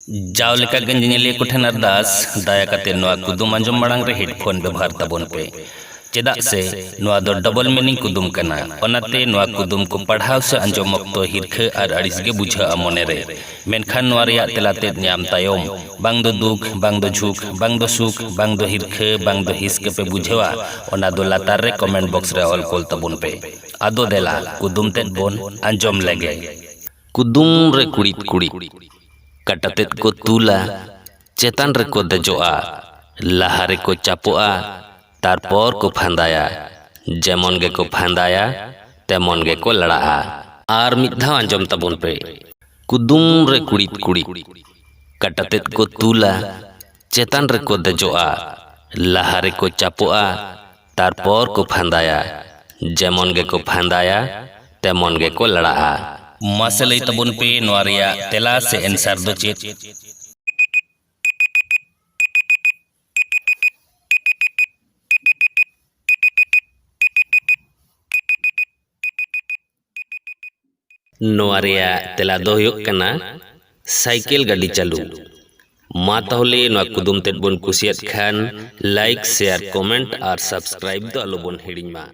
जाव लेका गंजनेलिया को ठेन अरदास दाया कते नोआ कुदुम आंजम मांग रे हेडफोन व्यवहार तबन पे चेदा से नोआ दो डबल मीनिंग कुदुम कना ओनाते नोआ कुदुम को पढ़ाव से आंजम मक्तो हिरखे आर अड़िस गे बुझा मोने रे मेनखान नोआ रिया तेलाते न्याम तायम बांग दो दुख बांग दो झुक बांग दो सुख बांग दो हिरखे बांग दो हिसके पे बुझेवा ओना दो लातार रे कमेंट बॉक्स रे ऑल कोल तबन पे आदो देला कुदुम तेद बोन आंजम लेगे कुदुम रे कुड़ीत कुड़ी कटातेत को तुला चेतान रे को दजोआ लाहा रे को चापोआ तारपर को फांदाया जेमन गे को फांदाया तेमन गे को लड़ाआ आर मिधा आंजम तबन पे कुदुम रे कुड़ीत कुड़ी कटातेत को तुला चेतान रे को दजोआ लाहा रे को चापोआ तारपर को फांदाया जेमन गे को फांदाया तेमन गे को लड़ाआ मासले तबन पे नवारिया तेला से आंसर दो चेत नवारिया तेला दो हुयुग कना साइकिल गाड़ी चालू मा ताहले नवा कुदुम तेद bone कुसियत Khan like share comment और सब्सक्राइब दो आलो बोन हिड़िñ मा।